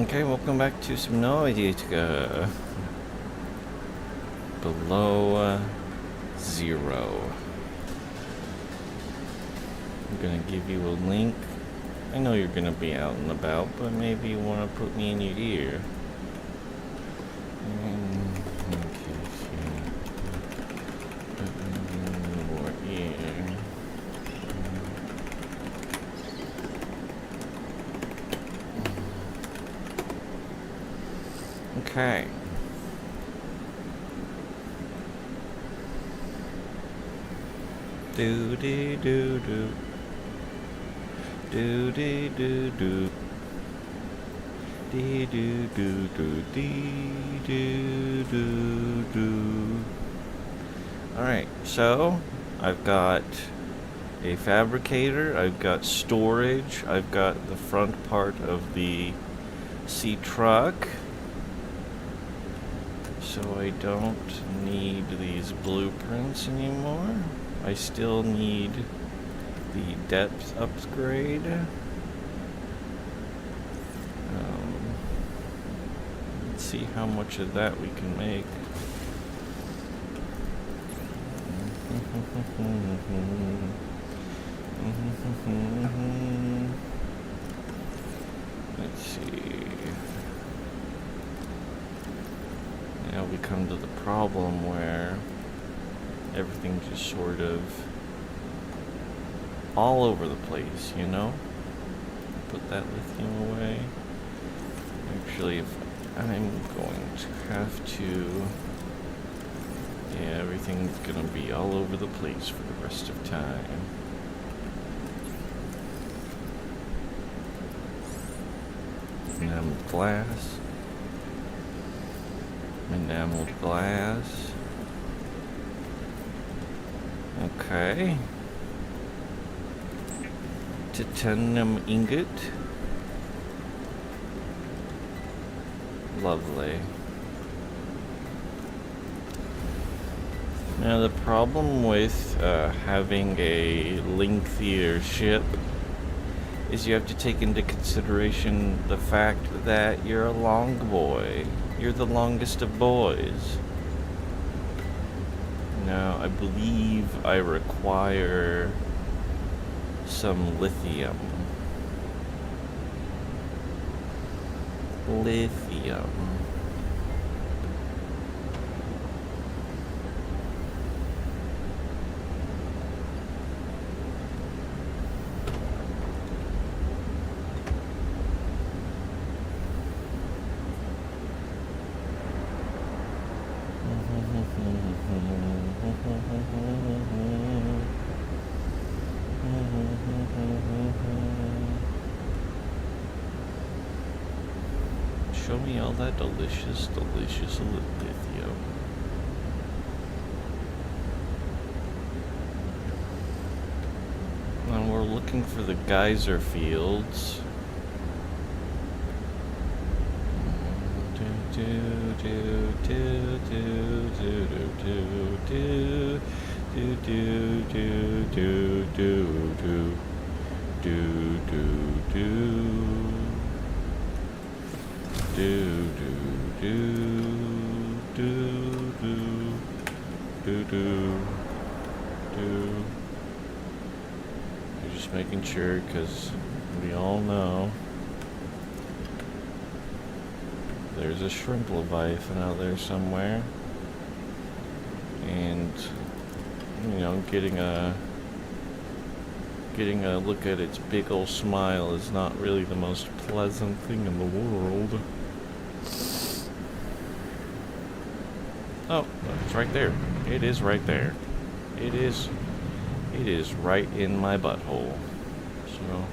Okay, welcome back to some Subnautica. Below zero. I'm gonna give you a link. I know you're gonna be out and about, but maybe you wanna put me in your ear. In case you put me in your ear. Okay. Do do do do. Do do do do. Dee do do do dee do do do. Alright, so I've got a fabricator, I've got storage, I've got the front part of the sea truck. So I don't need these blueprints anymore. I still need the depth upgrade. Let's see how much of that we can make. Let's see. Now we come to the problem where everything's just sort of all over the place, you know? Put that lithium away. Actually, if I'm going to have to... Yeah, everything's gonna be all over the place for the rest of time. Enameled glass. Enameled glass. Okay. Titanium ingot. Lovely. Now the problem with having a lengthier ship is you have to take into consideration the fact that you're a long boy. You're the longest of boys. Now I believe I require some lithium. Lithium. Show me all that delicious, delicious lithium. And we're looking for the geyser fields. Do do do do do do do do do do do do do do do do. Do do do do do do do. You're just making sure, because we all know there's a shrimp leviathan out there somewhere, and you know, getting a look at its big old smile is not really the most pleasant thing in the world. Oh, it's right there. It is right there. It is right in my butthole. So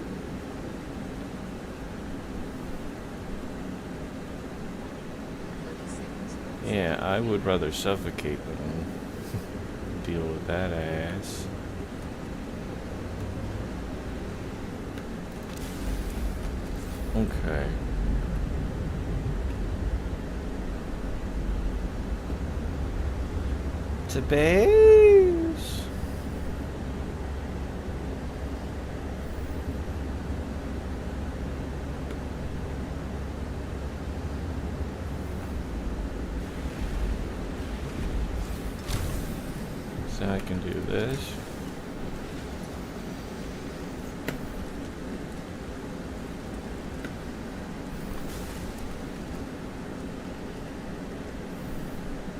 yeah, I would rather suffocate than deal with that ass. Okay. To base. So I can do this.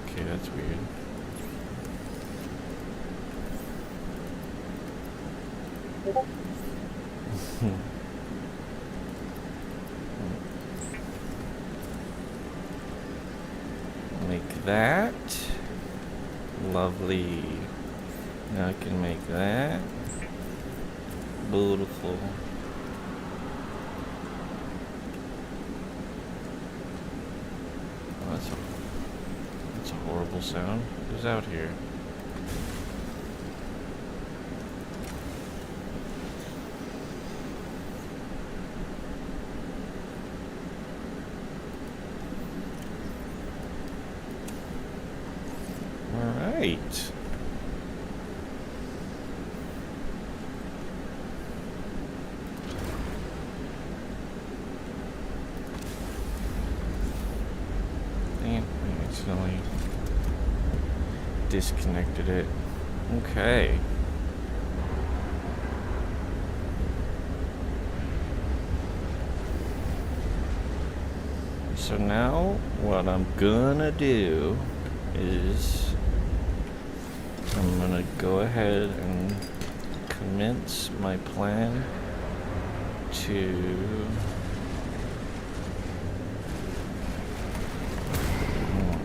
Okay, that's weird. Make that. Lovely. Now I can make that. Beautiful. Oh, that's a horrible sound. Who's out here? Alright. Damn, I accidentally disconnected it. Okay. So now what I'm gonna do is I'm gonna go ahead and commence my plan to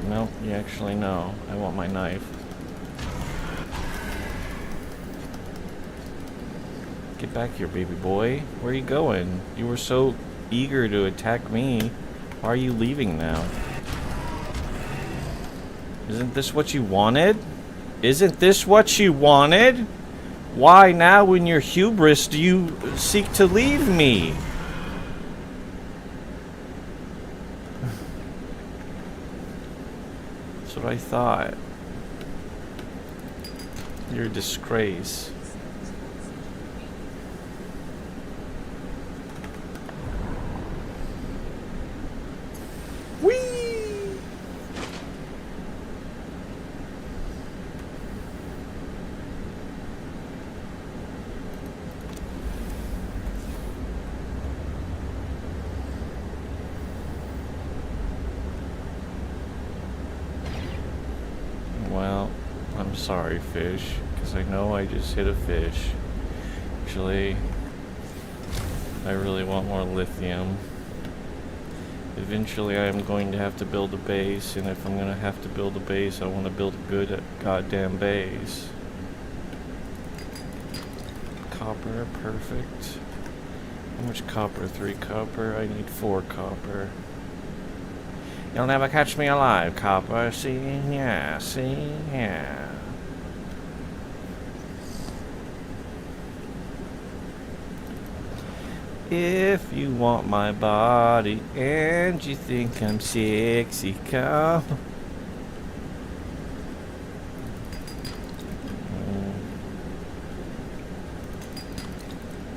no, you actually no. I want my knife. Get back here, baby boy. Where are you going? You were so eager to attack me. Why are you leaving now? Isn't this what you wanted? Isn't this what you wanted? Why now in your hubris do you seek to leave me? That's what I thought. You're a disgrace. Well, I'm sorry, fish, because I know I just hit a fish. Actually, I really want more lithium. Eventually, I am going to have to build a base, and if I'm going to have to build a base, I want to build a good goddamn base. Copper, perfect. How much copper? 3 copper? I need 4 copper. You'll never catch me alive, copper. See? Yeah, see? Yeah. If you want my body and you think I'm sexy, come.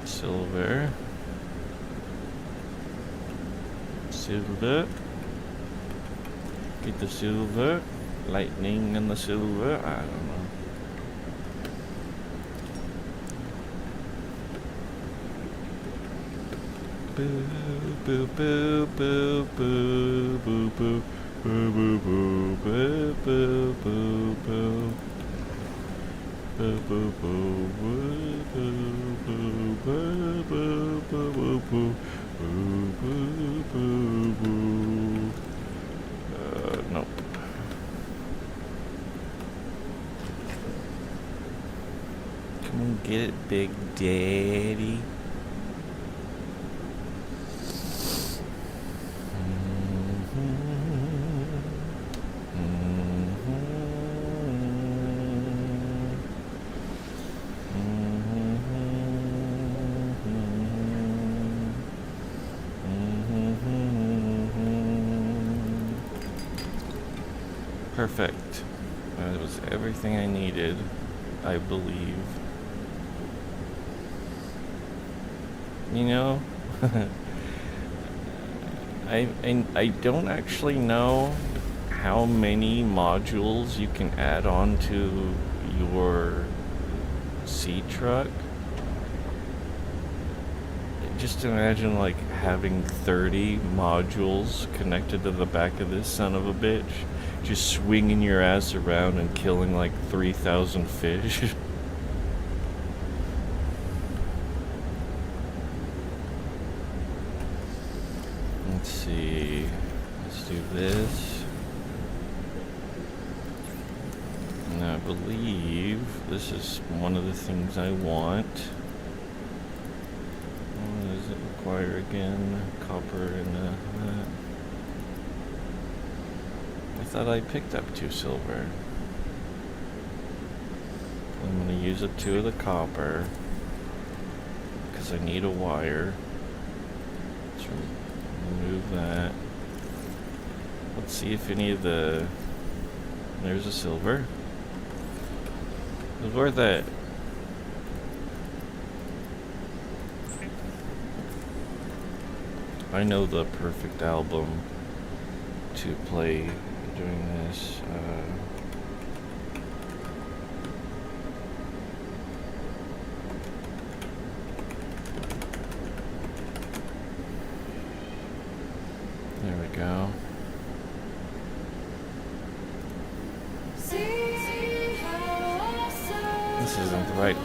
Silver. Silver. Get the silver. Lightning and the silver. I don't know. Boo, boo, boo, boo, boo, boo, boo, boo, boo, boo, boo, boo, boo, boo. Boo, boo, boo, boo, boo, boo, boo, boo, boo, boo, boo, boo, boo. Nope. Come on, get it, Big Daddy. Perfect. That was everything I needed, I believe. You know, I don't actually know how many modules you can add on to your seed truck. Just imagine like having 30 modules connected to the back of this son of a bitch, just swinging your ass around and killing like 3,000 fish. Let's see. Let's do this. And I believe this is one of the things I want. What does it require again? Copper and that. I thought I picked up 2 silver. I'm going to use up 2 of the copper because I need a wire. Let's remove that. Let's see if any of the... There's a silver. It was worth it. I know the perfect album to play during this. There we go. This isn't the right.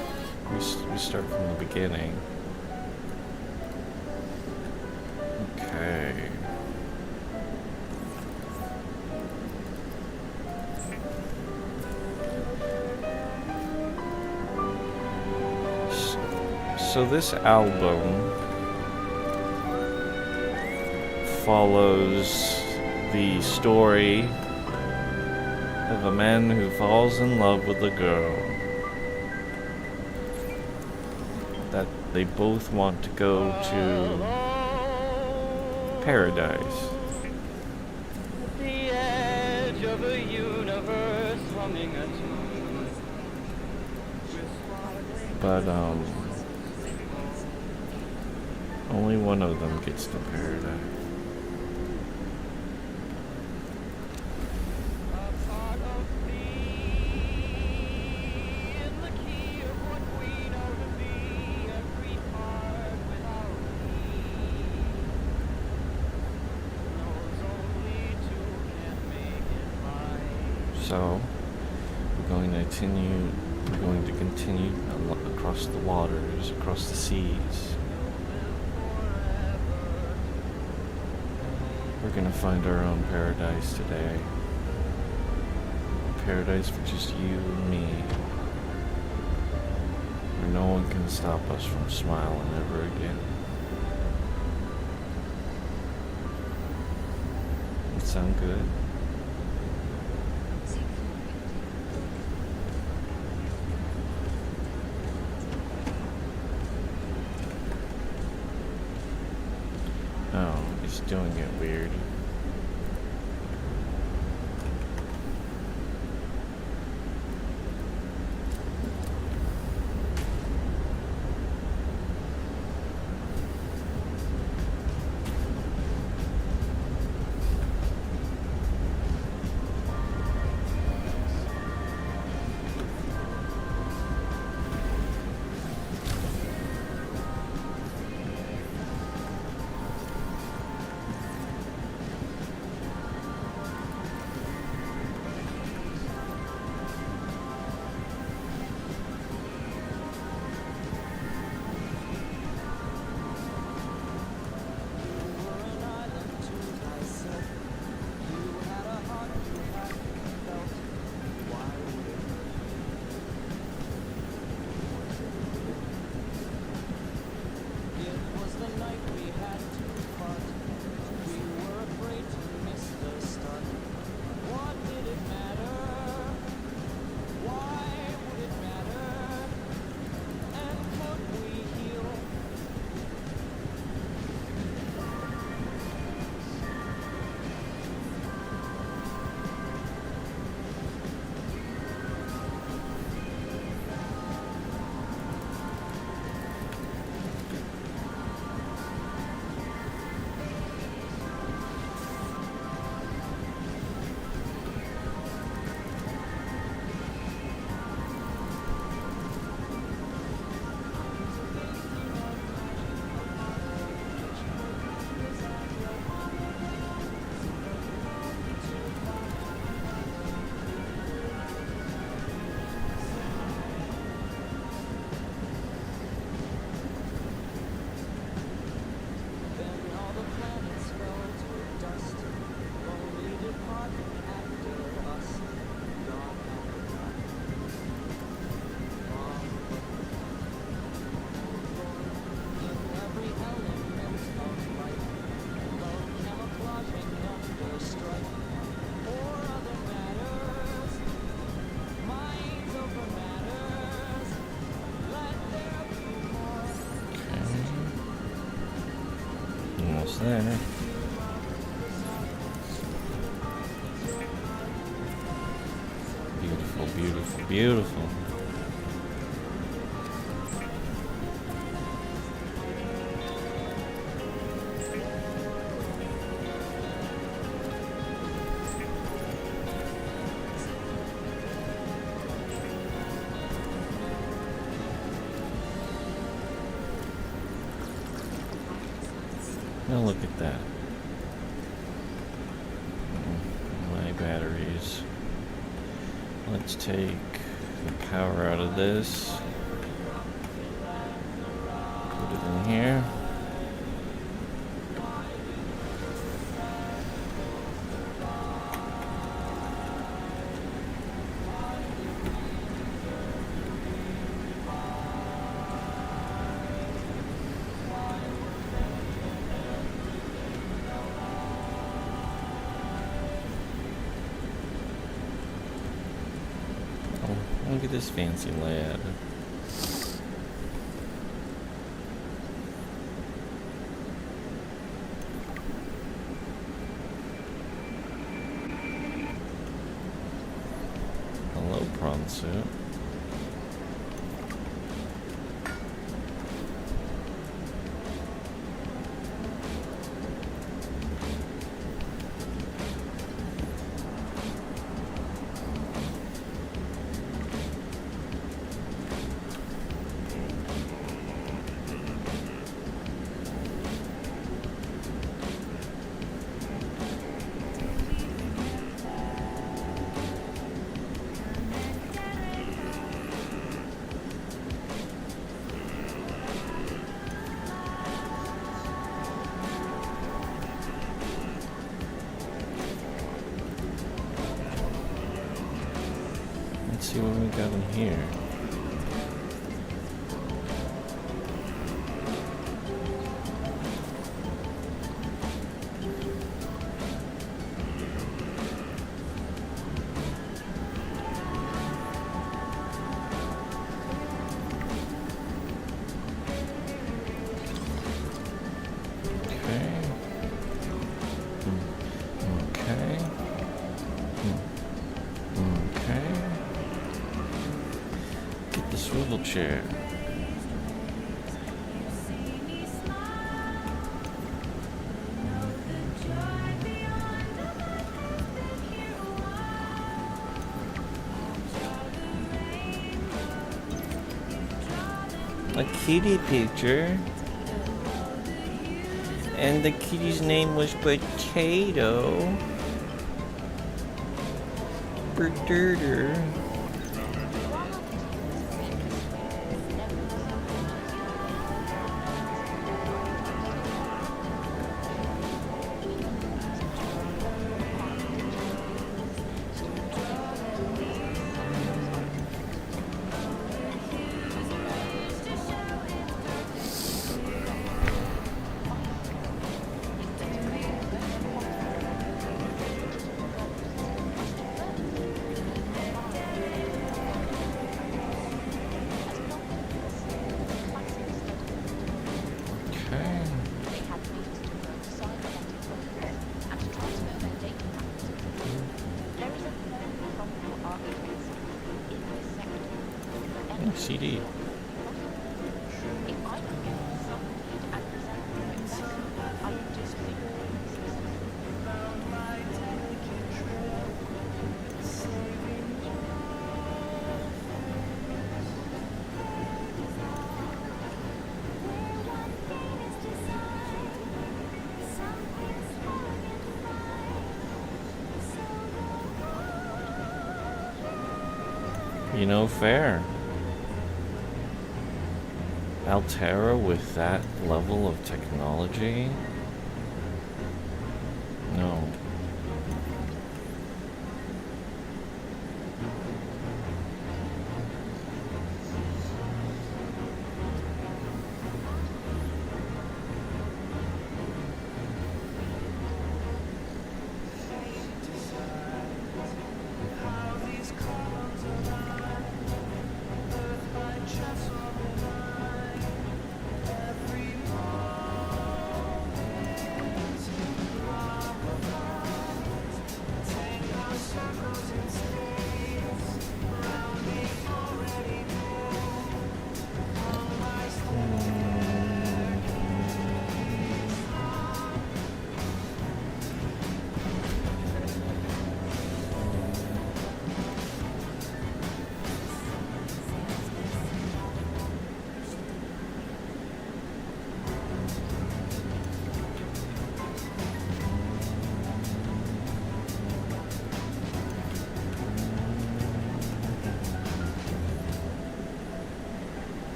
We start from the beginning. Okay. So this album follows the story of a man who falls in love with a girl. That they both want to go to paradise. The edge of a universe humming a tune. But only one of them gets to paradise. So we're going to continue across the waters, across the seas. We're gonna find our own paradise today. A paradise for just you and me. Where no one can stop us from smiling ever again. That sound good? Oh, he's doing it weird. Almost there. Beautiful, beautiful, beautiful. Now look at that. My batteries. Let's take the power out of this. Put it in here. Look at this fancy layout. Hello, prawn suit. Let's see what we got in here. Swivel chair. A kitty picture. And the kitty's name was Potato. Potato. CD. You know, fair. Altera with that level of technology? No.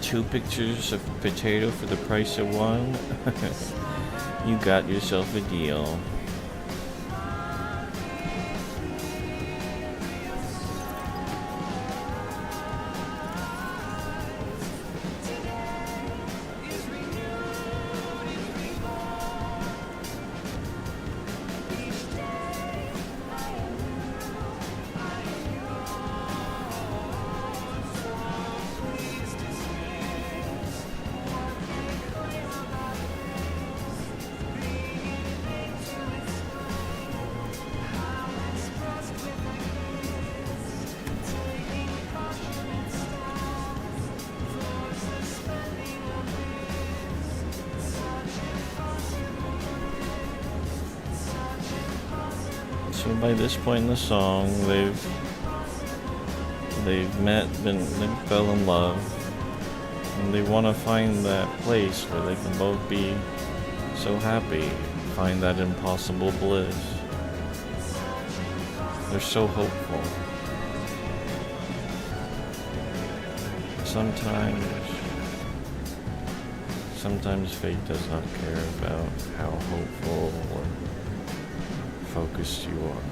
2 pictures of potato for the price of 1? You got yourself a deal. So by this point in the song, they've met, they fell in love, and they want to find that place where they can both be so happy, find that impossible bliss. They're so hopeful. Sometimes fate does not care about how hopeful or focused you are.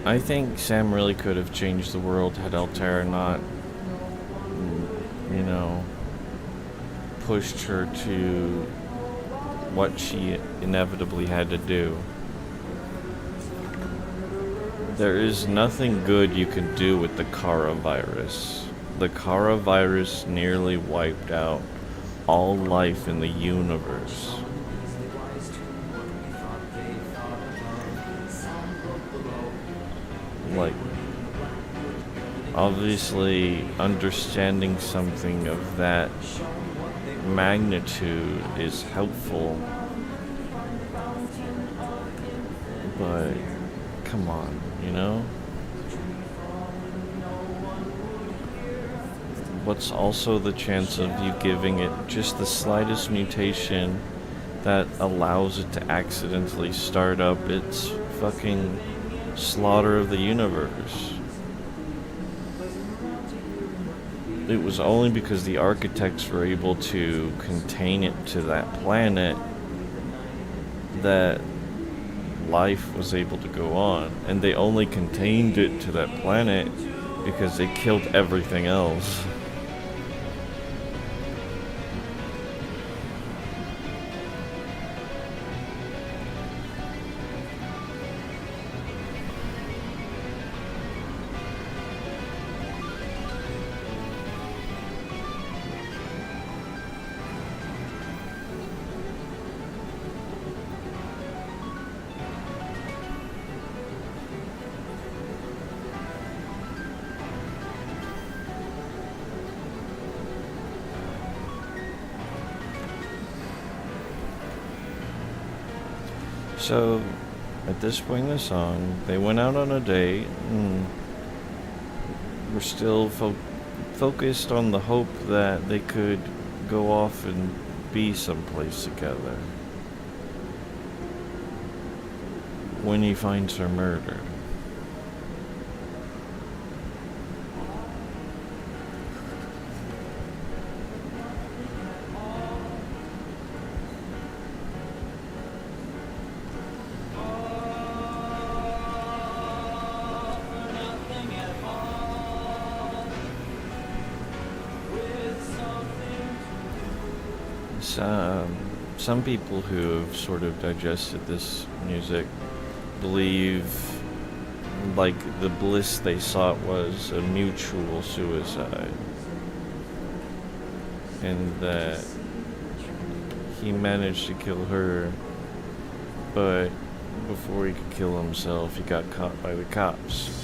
I think Sam really could have changed the world had Altera not, pushed her to what she inevitably had to do. There is nothing good you can do with the Kara virus. The Kara virus nearly wiped out all life in the universe. Like, obviously, understanding something of that magnitude is helpful, but come on, What's also the chance of you giving it just the slightest mutation that allows it to accidentally start up its fucking slaughter of the universe? It was only because the architects were able to contain it to that planet that life was able to go on, and they only contained it to that planet because they killed everything else. So, at this point in the song, they went out on a date, and were still focused on the hope that they could go off and be someplace together. When he finds her murdered. Some people who have sort of digested this music believe like the bliss they sought was a mutual suicide, and that he managed to kill her, but before he could kill himself, he got caught by the cops.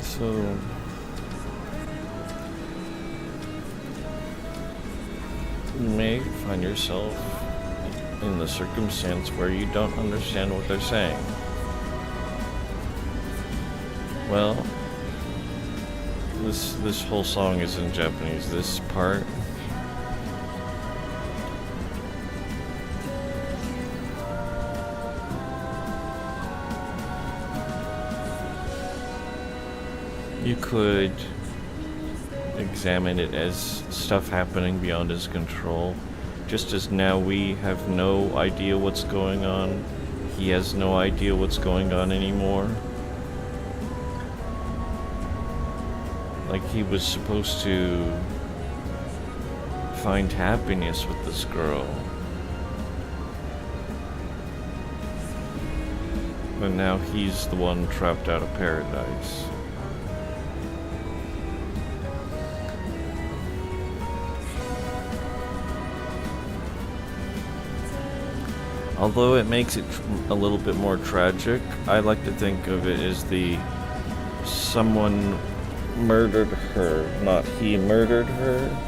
So you may find yourself in the circumstance where you don't understand what they're saying. Well, this whole song is in Japanese. This part, you could examine it as stuff happening beyond his control. Just as now we have no idea what's going on, he has no idea what's going on anymore. Like he was supposed to find happiness with this girl. But now he's the one trapped out of paradise. Although it makes it a little bit more tragic, I like to think of it as someone murdered her, not he murdered her.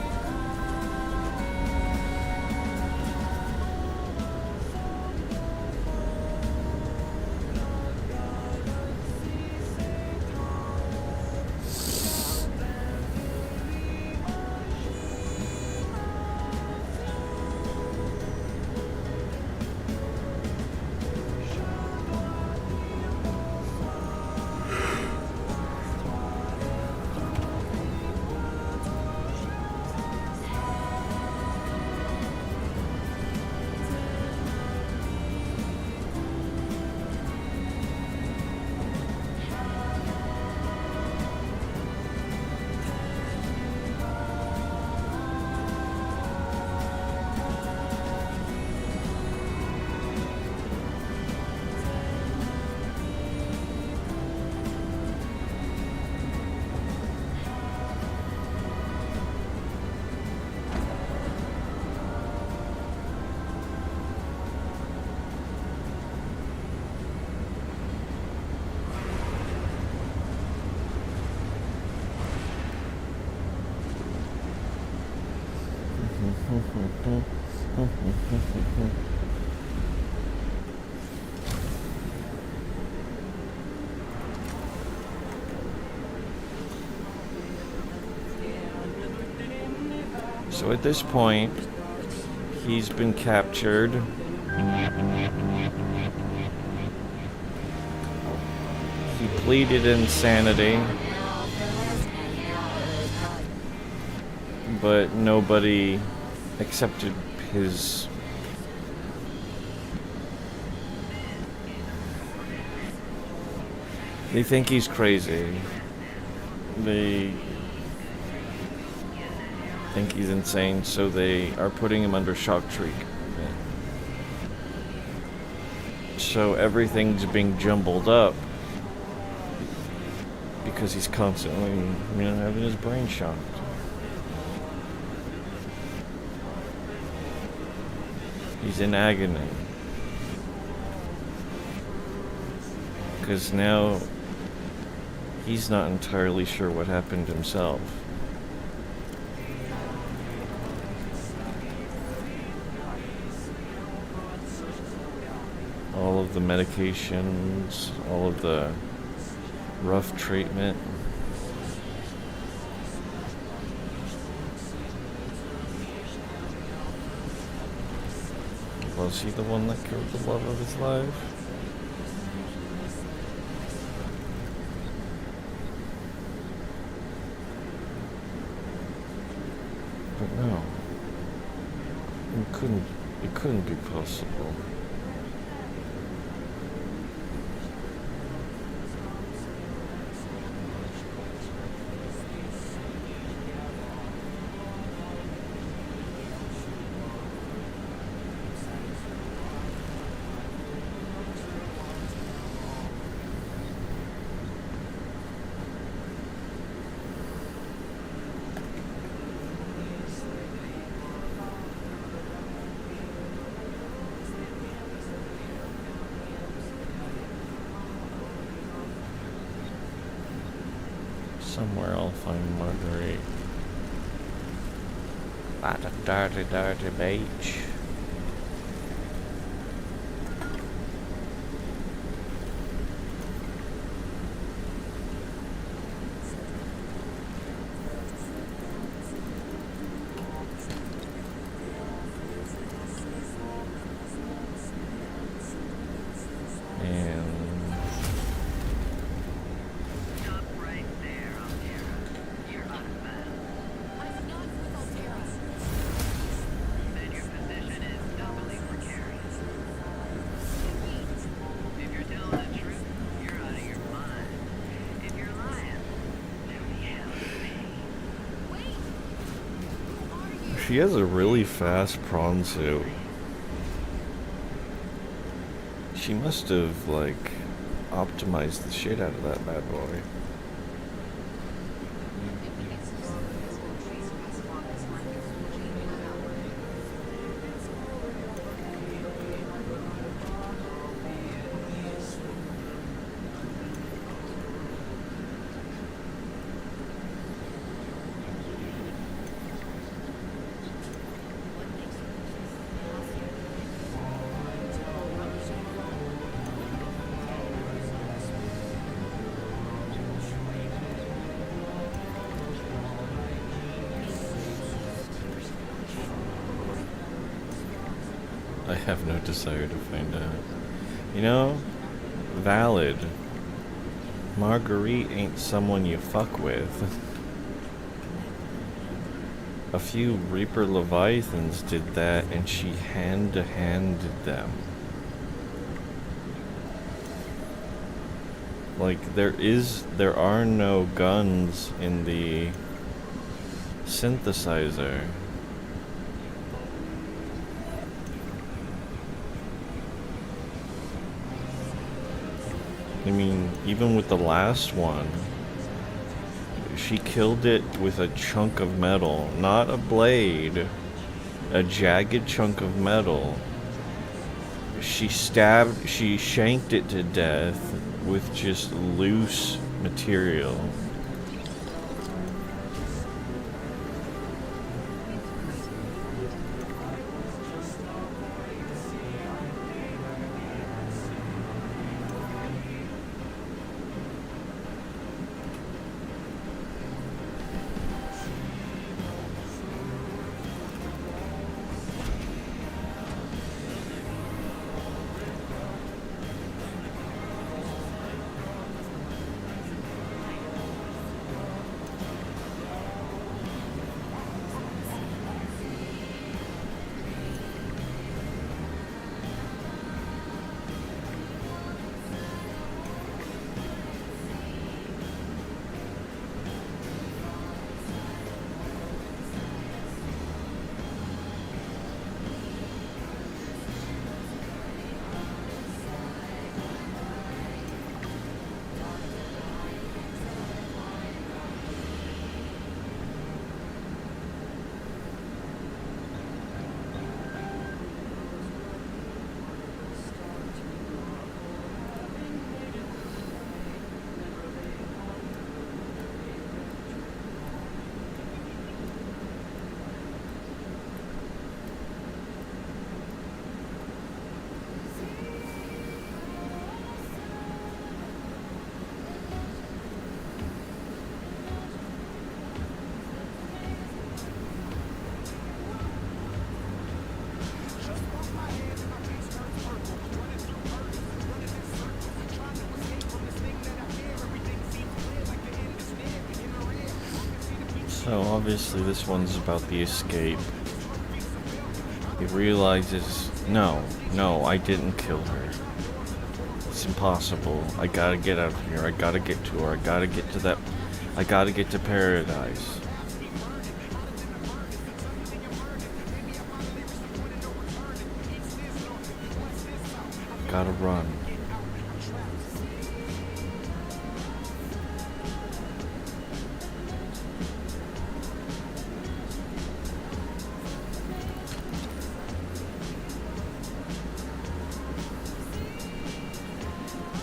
So at this point, he's been captured. He pleaded insanity, but nobody accepted his they think he's crazy. They think he's insane, so they are putting him under shock treatment. So everything's being jumbled up because he's constantly, having his brain shocked. He's in agony. Because now he's not entirely sure what happened himself. All of the medications, all of the rough treatment. Was he the one that killed the love of his life? But no. It couldn't be possible. Somewhere I'll find Marguerite. At a dirty, dirty beach. She has a really fast prawn suit. She must have, like, optimized the shit out of that bad boy. I have no desire to find out. You know, valid. Marguerite ain't someone you fuck with. A few Reaper Leviathans did that, and she hand-to-handed them. Like, there are no guns in the synthesizer. I mean, even with the last one, she killed it with a chunk of metal, not a blade, a jagged chunk of metal. She shanked it to death with just loose material. So obviously this one's about the escape. He realizes, no, I didn't kill her. It's impossible. I gotta get out of here. I gotta get to her. I gotta get to paradise. Gotta run.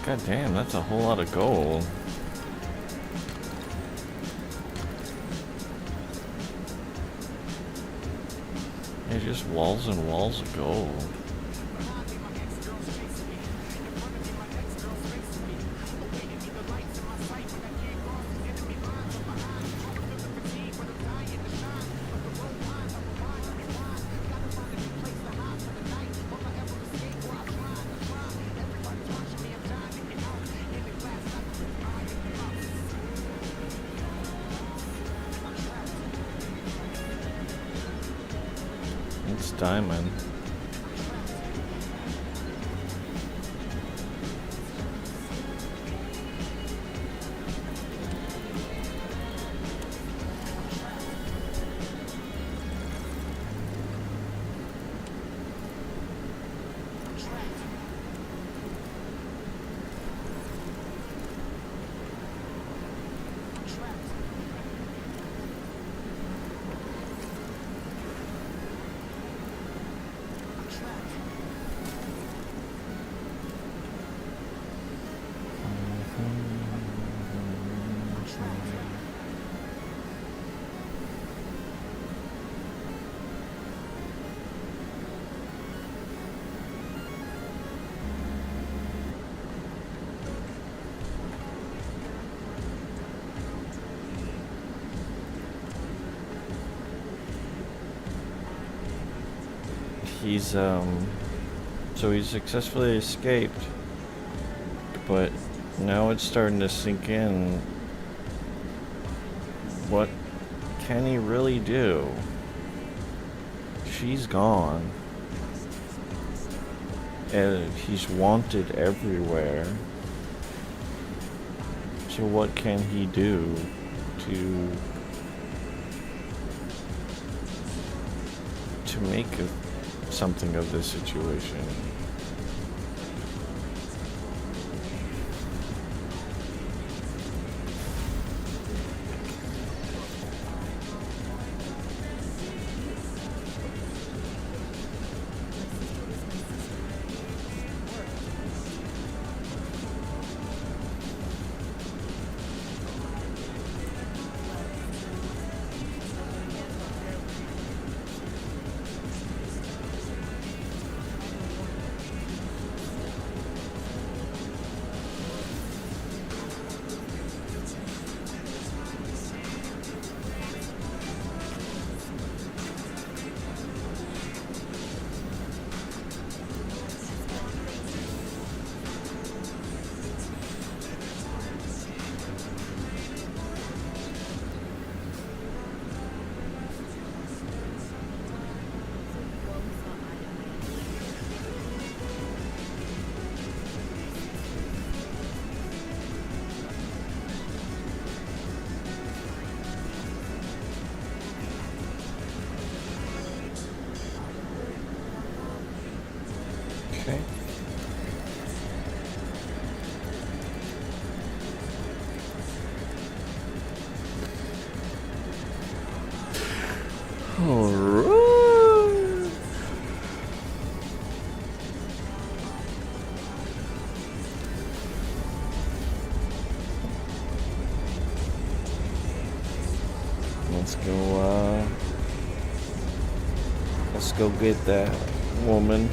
God damn, that's a whole lot of gold. Yeah, just walls and walls of gold. It's diamond. So he successfully escaped, but now it's starting to sink in. What can he really do? She's gone, and he's wanted everywhere. So what can he do to make something of this situation? Okay. Alright. Let's go get that woman.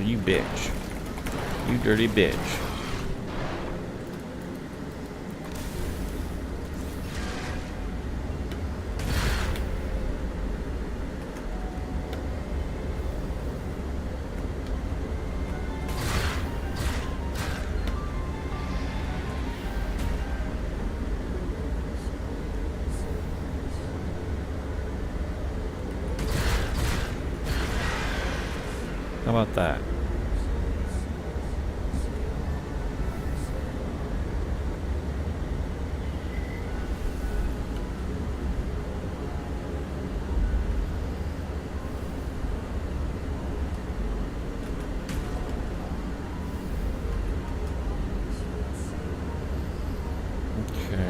you bitch. You dirty bitch. How about that? Okay.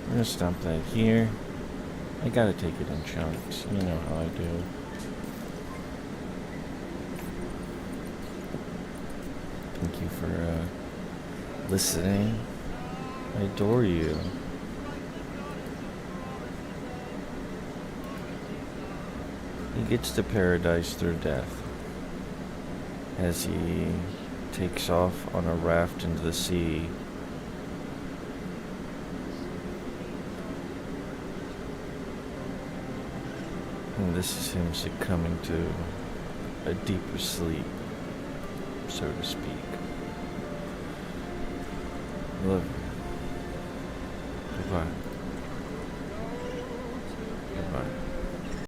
I'm gonna stop that here. I gotta take it in chunks. You know how I do. Thank you for listening. I adore you. He gets to paradise through death as he takes off on a raft into the sea. And this is him succumbing to a deeper sleep, so to speak. Love you. Goodbye.